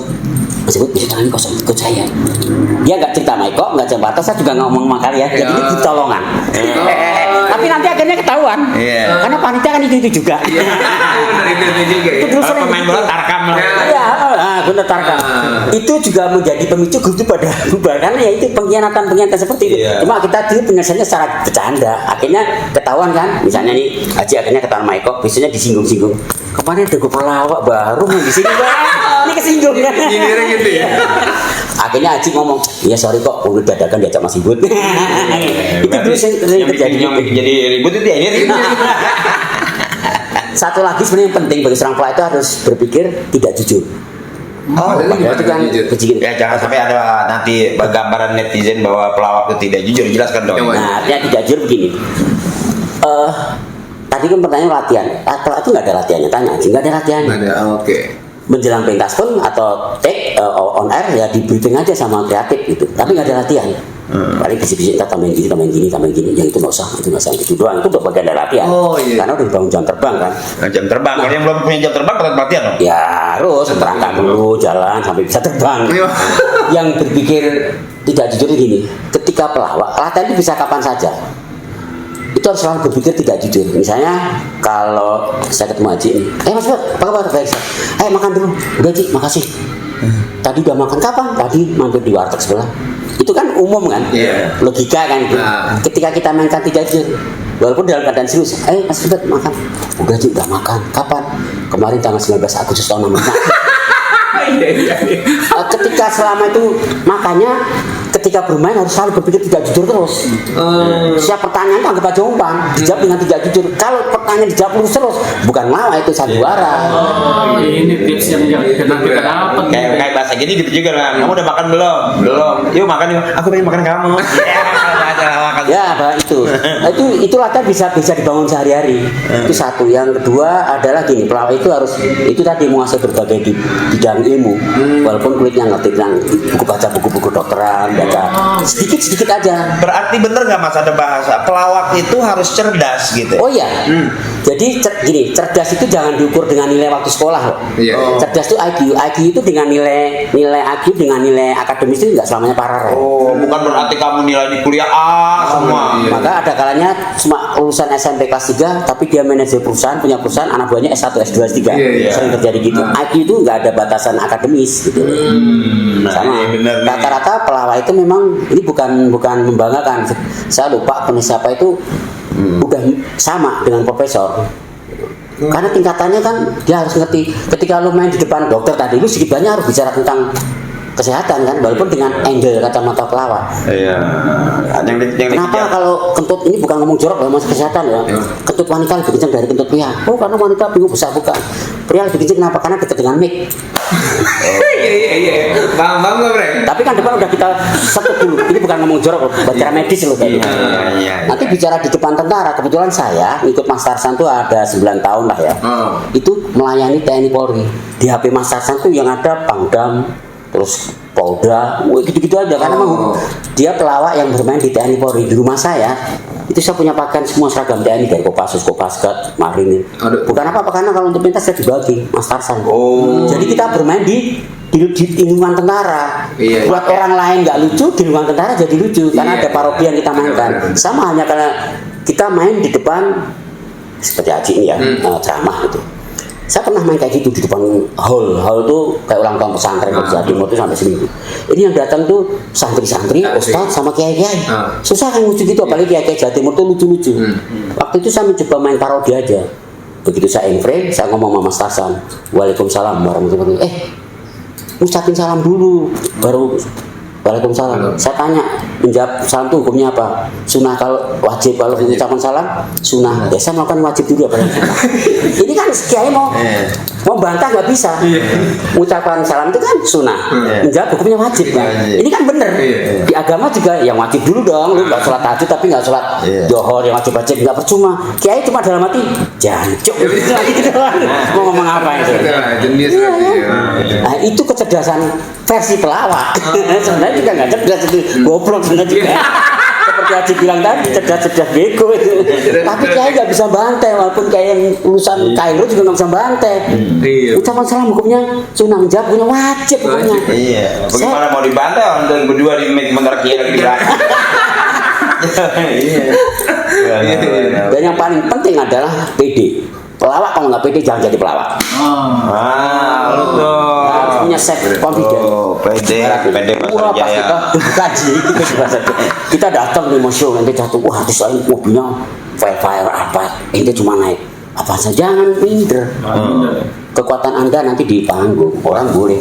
Mas Ibut bisa tangan kosong ikut saya. Dia nggak cerita sama Eko, nggak cerita saya juga ngomong sama kalian. Jadi ini ditolongan. Tapi nanti akhirnya ketahuan. Iya. Karena panitia kan itu juga. Benar itu juga. Itu Ya. dulu Kalau sering pemain bola tarkam lah. Iya, benar tarkam. Itu juga menjadi pemicu grup itu pada bubar karena ya itu pengkhianatan seperti itu. Iya. Cuma kita dulu penyelesaiannya secara bercanda. Akhirnya ketahuan kan. Misalnya nih Haji akhirnya ketahuan sama Eko, biasanya disinggung-singgung. Kemarin ada gue pelawak baru main di sini, Bang. Ini kesinggung kan. Gini gitu ya. Akhirnya Haji ngomong, "Iya sorry kok, udah dadakan diajak Mas Ibut." Itu dulu sering yang terjadi. bikin yang jadi ribut itu ya ini. Satu lagi sebenarnya yang penting bagi seorang pelawak itu harus berpikir tidak jujur. Oh, Padahal itu kan kecil. Ya jangan sampai ada nanti gambaran netizen bahwa pelawak itu tidak jujur, jelaskan dong. Yang Nah, yang tidak jujur begini. Tadi kan pertanyaan latihan. Pelawak itu nggak ada latihannya, tanya aja nggak ada latihannya. Ada, oke. Menjelang pentas pun atau take on air ya di briefing aja sama kreatif gitu. Tapi nggak ada latihan. Paling bisik-bisik kita tambahin gini. Yang itu nggak usah, itu doang. Itu udah bagian dari latihan. Oh, iya. Karena udah dibangun jam terbang kan. Nah, jam terbang, kalau yang belum punya jam terbang tetap latihan dong. Ya harus berangkat dulu jalan sampai bisa terbang. Iya. Yang berpikir tidak jujur itu gini, ketika pelawak latihan itu bisa kapan saja. Itu harus selalu berpikir tidak jujur. Misalnya kalau saya ketemu Haji ini, Mas Bud, apa kabar? Baik, Sir. Makan dulu. Udah Ji, makasih. Tadi udah makan kapan? Tadi mampir di warteg sebelah. Itu kan umum kan, Iya. logika kan. Gitu. Nah. Ketika kita mainkan tidak jujur, walaupun dalam keadaan serius, Mas Bud makan. Udah Ji, udah makan. Kapan? Kemarin tanggal 19 Agustus tahun 65. Ketika selama itu makanya ketika bermain harus selalu berpikir tidak jujur terus. Siap pertanyaan itu anggap aja umpan, dijawab dengan tidak jujur. Kalau pertanyaan dijawab lurus terus, bukan ngelawan itu sandiwara. Oh, ini tips yang jangan kita dapat. Kayak bahasa gini gitu juga lah. Kamu udah makan belum? Belum. Yuk makan yuk. Aku pengen makan kamu. Ya, Pak, itu. Itu latihan bisa dibangun sehari-hari. Itu satu. Yang kedua adalah gini, pelawak itu harus itu tadi menguasai berbagai di bidang ilmu. Walaupun kulitnya ngerti tentang baca buku-buku dokteran, baca sedikit aja. Berarti bener nggak Mas ada bahasa pelawak itu harus cerdas gitu. Oh iya. Jadi gini, cerdas itu jangan diukur dengan nilai waktu sekolah loh. Iya. Cerdas itu IQ. IQ itu dengan nilai IQ dengan nilai akademis itu nggak selamanya paralel. Oh, bukan berarti kamu nilai di kuliah A semua. iya. Maka ada kalanya cuma lulusan SMP kelas 3 tapi dia manajer perusahaan, punya perusahaan, anak buahnya S1, S2, S3. Iya. Sering terjadi gitu. IQ itu nggak ada batasan akademis gitu. Sama. iya bener nih. Rata-rata pelawak itu memang ini bukan membanggakan. Saya lupa penulis siapa itu udah sama dengan profesor. Karena tingkatannya kan dia harus ngerti. Ketika lu main di depan dokter tadi, lu sedikit banyak harus bicara tentang kesehatan kan, walaupun dengan angle kacamata pelawak. Iya. Kenapa kalau kentut ini bukan ngomong jorok, ngomong kesehatan ya? Kentut wanita lebih kencang dari kentut pria. Oh, karena wanita bingung besar bukan. Pria lebih kencang kenapa? Karena dekat dengan mic. Iya. Bang nggak, Bre? Tapi kan depan udah kita setup dulu. Ini bukan ngomong jorok loh, bicara medis loh kayak gitu. Iya. Nanti bicara di depan tentara, kebetulan saya ikut Mas Tarsan tuh ada 9 tahun lah ya. Itu melayani TNI Polri. Di HP Mas Tarsan tuh yang ada Pangdam, terus Polda, gitu-gitu aja. Karena memang dia pelawak yang bermain di TNI Polri. Di rumah saya itu saya punya pakaian semua seragam TNI dari Kopassus, Kopasgat, Marinir. Bukan apa-apa karena kalau untuk pentas saya dibagi Mas Tarsan. Jadi kita bermain di lingkungan tentara. Iya. Buat orang lain nggak lucu, di lingkungan tentara jadi lucu karena ada parodi yang kita mainkan. Sama hanya karena kita main di depan seperti Haji ini ya, ceramah gitu. Saya pernah main kayak gitu di depan hall tuh kayak ulang tahun pesantren di Jawa Timur tuh sampai seminggu. Ini yang datang tuh santri-santri, ustadz sama kiai-kiai. Susah kan lucu gitu, apalagi kiai-kiai Jawa Timur tuh lucu-lucu. Waktu itu saya mencoba main parodi aja. Begitu saya in frame, saya ngomong sama Mas Tarsan, "Waalaikumsalam warahmatullahi wabarakatuh." Ucapin salam dulu, baru Waalaikumsalam. Saya tanya, menjawab salam itu hukumnya apa? Sunnah kalau wajib, kalau mengucapkan salam sunnah. Ya saya melakukan wajib juga pada sunnah. Ini kan kiai mau bantah nggak bisa. Mengucapkan salam itu kan sunnah. Menjawab hukumnya wajib kan. Ini kan bener. Di agama juga yang wajib dulu dong. Lu nggak sholat tahajud tapi nggak sholat johor yang wajib nggak percuma. Kiai cuma dalam hati jancuk. Gitu doang. Mau ngomong apa itu? Jenis Nah itu kecerdasan versi pelawak. Sebenarnya juga nggak cerdas itu, goblok sebenarnya juga. Seperti Haji bilang tadi, cerdas bego itu. Tapi kiai nggak bisa bantai, walaupun kayak yang lulusan Kairo juga nggak bisa bantai. Ucapan salam hukumnya sunnah, menjawab hukumnya wajib hukumnya. Iya. Bagaimana mau dibantai orang tuh yang berdua di sementara kiai lagi di belakang. Iya. Dan yang paling penting adalah PD. Pelawak kalau nggak pede jangan jadi pelawak. Lu tuh Harus punya self confidence. pede Wah pas Pasar kita Jaya. kaji kita datang di museum nanti jatuh wah terus lain mobilnya fire apa ini cuma naik apa saja jangan minder. Kekuatan Anda nanti di panggung orang boleh.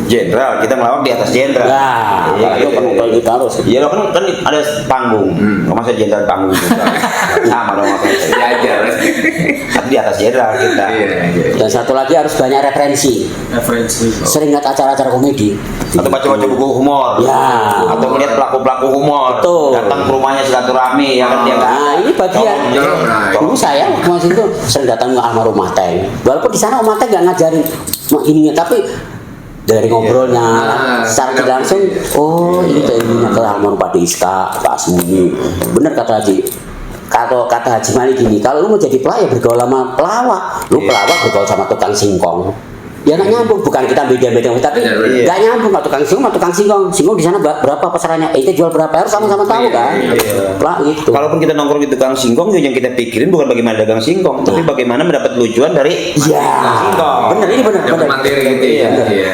Jenderal, kita melawak di atas jenderal. Nah, itu penumpang kita harus. Iya lo kan ada panggung, masa jenderal panggung juga. Sama dong maksudnya. Diajar. Tapi di atas jenderal kita. Dan satu lagi harus banyak referensi. Sering lihat acara-acara komedi. Atau baca-baca buku humor. Ya. Atau melihat pelaku-pelaku humor. Betul. Datang ke rumahnya silaturahmi, ya kan dia nggak. Nah ini bagian. Dulu saya waktu masih itu sering datang ke almarhum Mateng. Walaupun di sana Om Mateng nggak ngajarin ininya, tapi dari ngobrolnya secara tidak langsung, oh ini ilmunya ke almarhum Pak Diska, Pak Asmuni. Bener kata Haji. Kata Haji Malik gini, kalau lu mau jadi pelawak bergaul sama pelawak, lu pelawak bergaul sama tukang singkong. Ya nggak nyambung, bukan kita beda-beda, tapi nggak nyambung. Nggak tukang singkong, tukang singkong di sana berapa pasarannya? Itu jual berapa? Harus sama-sama tahu kan? Pelawak gitu. Kalaupun kita nongkrong di tukang singkong, yang kita pikirin bukan bagaimana dagang singkong, tapi bagaimana mendapat lucuan dari Iya. singkong. Bener ini bener. Materi gitu ya.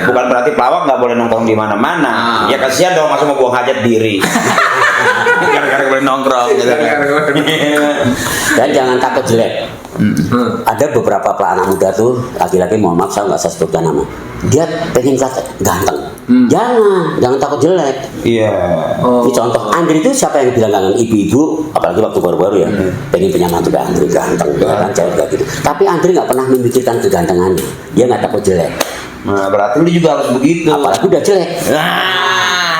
Bukan berarti pelawak nggak boleh nongkrong di mana-mana. Ya kasihan dong masa mau buang hajat diri. Gara-gara boleh nongkrong. Gitu. Dan jangan takut jelek. Ada beberapa anak muda tuh laki-laki, mohon maaf saya nggak saya sebutkan nama, dia pengen ganteng. Jangan takut jelek. Iya. Ini contoh Andri itu siapa yang bilang ganteng? Ibu-ibu, apalagi waktu baru-baru ya, pengen punya mantu kayak Andri ganteng, kan cewek kayak gitu. Tapi Andri nggak pernah memikirkan kegantengannya, dia nggak takut jelek. Nah, berarti lu juga harus begitu. Apalagi udah jelek.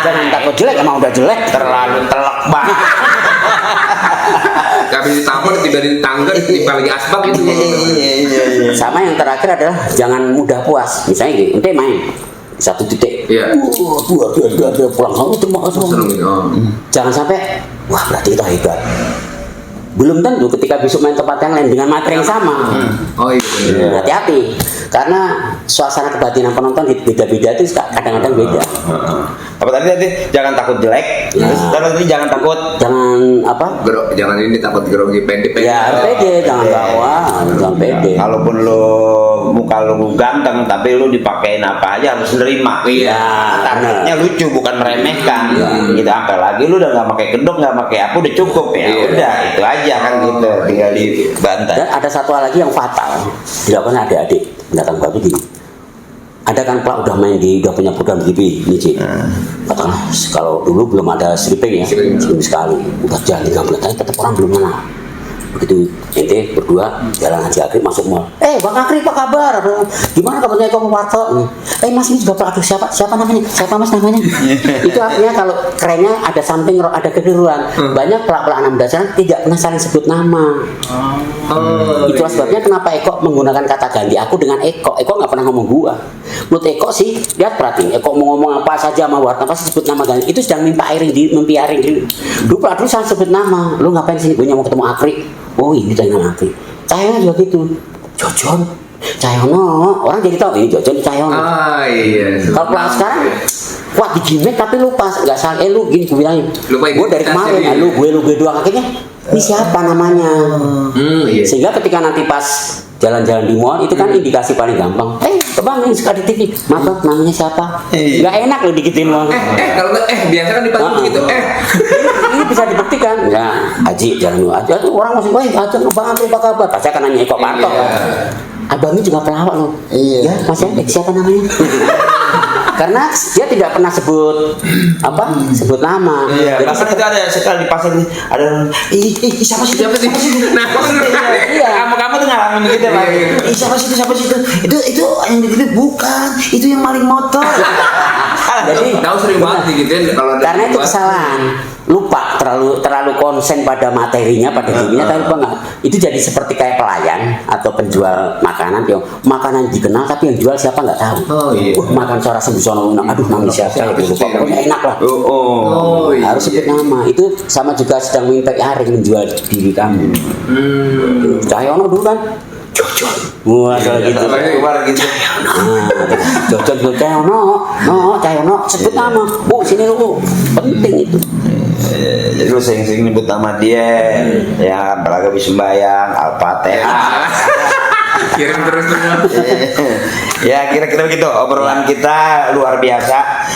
Jangan takut jelek, emang udah jelek. Terlalu telak banget. Tapi ditampol tiba di tangga tiba lagi asbak gitu. Sama yang terakhir adalah jangan mudah puas. Misalnya gini, ente main satu titik. Iya. Dia pulang kamu terima kasih. Seneng gitu. Jangan sampai wah berarti kita hebat. Belum tentu ketika besok main tempat yang lain dengan materi yang sama. Oh iya. Hati-hati karena suasana kebatinan penonton beda-beda itu kadang-kadang beda. Apa tadi jangan takut jelek. Terus tadi jangan takut apa? Jangan ini takut grogi pendek. Ya pede, jangan bawa, jangan pede. Kalaupun lu muka lu ganteng tapi lu dipakein apa aja harus nerima. Iya. Targetnya lucu bukan meremehkan. Gitu apalagi lu udah nggak pakai kedok nggak pakai apa udah cukup ya. Udah itu aja kan gitu tinggal dibantai. Dan ada satu hal lagi yang fatal dilakukan adik-adik datang baru gini. Ada kan Pak udah main udah punya program TV nih Cik. Katakanlah kalau dulu belum ada stripping ya, seminggu sekali. Udah jalan 3 bulan tapi tetap orang belum kenal. Begitu ente berdua jalan Haji Akri masuk mall. Bang Akri apa kabar? Gimana kabarnya kamu warto? Mas ini juga Pak Akri siapa namanya? Siapa Mas namanya? Itu artinya kalau kerennya ada something ada kekeliruan. Banyak pelak-pelak anak muda sekarang tidak pernah saling sebut nama. Itulah sebabnya kenapa Eko menggunakan kata ganti aku dengan Eko. Eko nggak pernah ngomong gua. Menurut Eko sih, lihat perhatiin. Eko mau ngomong apa saja sama wartawan pasti sebut nama ganti. Itu sedang mempiaring diri. Dulu saling sebut nama. Lu ngapain sih? Gue mau ketemu Akri. Oh ini dengan Akri. Cahyono juga gitu. Jojon. Cahyono. Orang jadi tahu ini Jojon Cahyono. Iya. Kalau kelas sekarang kuat di gimmick tapi lupa nggak salah. Lu gini gue bilangin. Gue dari kemarin. Gue doang akhirnya. Ini siapa namanya? Iya. Sehingga ketika nanti pas jalan-jalan di mall itu kan indikasi paling gampang. Bang ini suka di TV. Maaf namanya siapa? Nggak enak lo dikitin mall. Kalau biasa kan dipanggil gitu. Ini bisa dibuktikan. Ya, Haji jalan dulu aja tuh orang masih Bang Akri apa kabar? Pasti akan nanya Eko Parto kan. Abangnya juga pelawak loh. Iya. Ya, Mas siapa namanya? Karena dia tidak pernah sebut sebut nama. Iya, Jadi bahkan itu ada sekali di pasar ini ada orang, siapa sih? Siapa sih? Nah, Iya. Kamu tuh ngalamin begitu Pak? Siapa sih itu? Siapa sih itu? Itu yang begitu bukan, itu yang maling motor. Jadi tahu sering banget gitu ya kalau ada karena itu buat. kesalahan, lupa terlalu konsen pada materinya, pada dirinya, tapi lupa nggak. Itu jadi seperti kayak pelayan atau penjual makanan, yang makanan dikenal tapi yang jual siapa nggak tahu. Oh, iya. Makan suara sembusono, aduh nama siapa ya lupa, pokoknya enak lah. Oh, iya. Harus sebut nama. Itu sama juga sedang minta yaring menjual diri kamu. Cahyono dulu kan wah kalau gitu. Keluar gitu. Jojon dulu Cahyono sebut nama. Bu sini lu, penting itu. Jadi lu sering-sering nyebut nama dia, ya apalagi habis sembahyang, Al-Fatihah. Kirim terus semua. Ya kira-kira begitu obrolan kita luar biasa.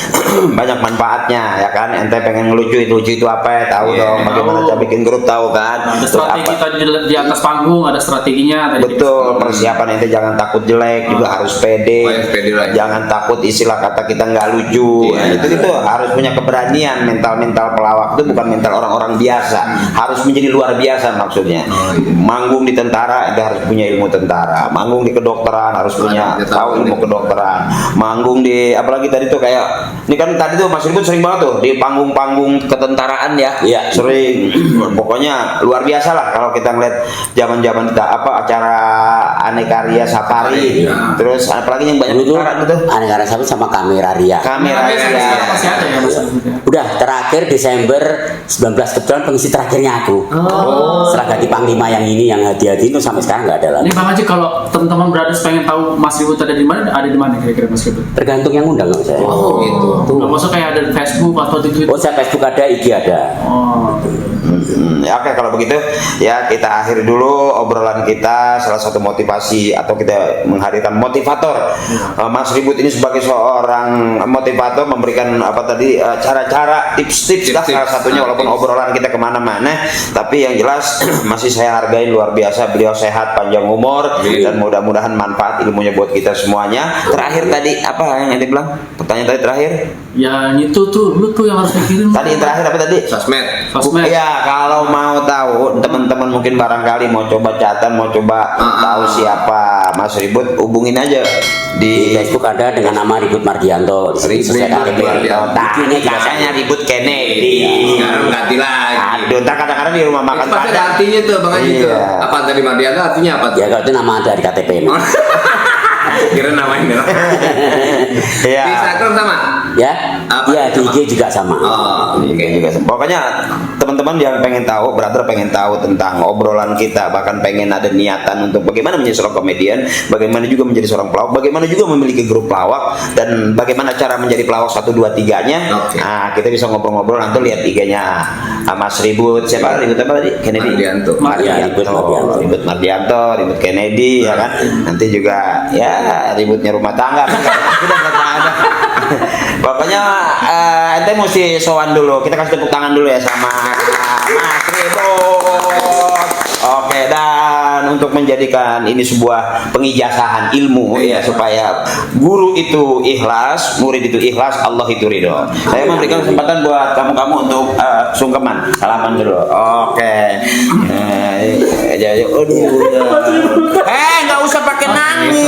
Banyak manfaatnya ya kan. Ente pengen ngelucu itu apa ya, tahu Iya, dong bagaimana tahu. cara bikin grup, tahu kan. Ada Terus strategi apa- tadi di atas panggung, ada strateginya tadi. Betul, persiapan ente jangan takut jelek, juga harus pede. Oh, yang pede lah. Jangan takut istilah kata kita nggak lucu. Iya. Itu harus punya keberanian. Mental pelawak itu bukan mental orang-orang biasa. Harus menjadi luar biasa maksudnya. Oh, iya. Manggung di tentara ente harus punya ilmu tentara. Manggung di kedokteran harus punya Dia tahu tahu ilmu nih. kedokteran. Manggung di apalagi tadi tuh kayak ini kan tadi tuh Mas Ribut sering banget tuh di panggung-panggung ketentaraan ya. Iya. Sering. Pokoknya luar biasa lah kalau kita ngeliat zaman-zaman kita acara Aneka Ria Safari. Iya. Terus apalagi yang banyak Dulu tuh tentara gitu. aneh-aneh sama kamera Ria. Kamera Tapi sampai sekarang Ria. masih ada ya Mas. Udah terakhir Desember 19 kebetulan pengisi terakhirnya aku. Setelah ganti panglima yang ini yang hati-hati itu sampai sekarang nggak ada lagi. Ini Bang Haji, kalau teman-teman brothers pengen tahu Mas Ribut ada di mana kira-kira Mas Ribut? Tergantung yang undang nggak saya. Oh, gitu. Nggak maksud kayak ada di Facebook atau di Twitter? Oh saya Facebook ada, IG ada. Oh. Ya, oke kalau begitu ya kita akhiri dulu obrolan kita. Salah satu motivasi atau kita menghadirkan motivator Mas Ribut ini sebagai seorang motivator memberikan apa tadi cara-cara tips-tips lah salah satunya walaupun obrolan kita kemana-mana tapi yang jelas masih saya hargai luar biasa beliau sehat panjang umur dan mudah-mudahan manfaat ilmunya buat kita semuanya. Terakhir tadi apa yang ente bilang? Pertanyaan tadi terakhir? Ya itu tuh, lu tuh yang harus mikirin. Tadi yang terakhir apa tadi? Sosmed. Sosmed. Ya kalau mau tahu teman-teman mungkin barangkali mau coba catat mau coba tahu siapa Mas Ribut hubungin aja Di di Facebook ada dengan nama Ribut Mardianto. Di sini Ribut saya KTP. Mardianto. Nah, ini biasanya Ribut Kennedy. Sekarang ganti lagi. Aduh, ntar kadang-kadang di rumah makan Itu pasti ada Padang. artinya tuh Bang Haji tuh. Iya. Apa tadi Mardianto artinya apa tuh? Ya kalau itu nama dari KTP. Kira namanya. Di Iya. Instagram sama. Ya, Apa ya di sama? IG juga sama. Oh, Oke juga. Pokoknya teman-teman yang pengen tahu, brother pengen tahu tentang obrolan kita, bahkan pengen ada niatan untuk bagaimana menjadi seorang komedian, bagaimana juga menjadi seorang pelawak, bagaimana juga memiliki grup pelawak dan bagaimana cara menjadi pelawak 1 2 3-nya. Oke. Nah, kita bisa ngobrol-ngobrol nanti lihat IG-nya Mas Ribut, siapa Ribut apa tadi? Kennedy. Mardianto. Ribut Mardianto. Ribut Mardianto, Ribut Kennedy ya kan. Nanti juga ya ributnya rumah tangga. Udah nggak ada. Pokoknya ente mesti sowan dulu. Kita kasih tepuk tangan dulu ya sama Mas Ribut. Oke, dan untuk menjadikan ini sebuah pengijazahan ilmu ya supaya guru itu ikhlas, murid itu ikhlas, Allah itu ridho. Saya memberikan kesempatan buat kamu-kamu untuk sungkeman, salaman dulu. Oke. Aduh. Nggak usah pakai nangis.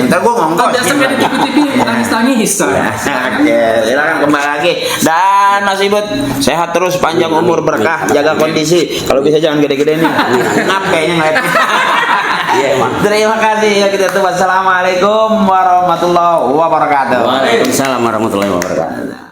Ntar gua ngongkos. Biasa kan di TV nangis-nangis. Oke, silakan kembali lagi. Dan Mas Ribut sehat terus, panjang umur, berkah, jaga kondisi. Kalau bisa jangan gede-gede nih. Ngap kayaknya ngeliatnya. Iya, Emang. Terima kasih ya kita tuh. Wassalamualaikum warahmatullahi wabarakatuh. Waalaikumsalam warahmatullahi wabarakatuh.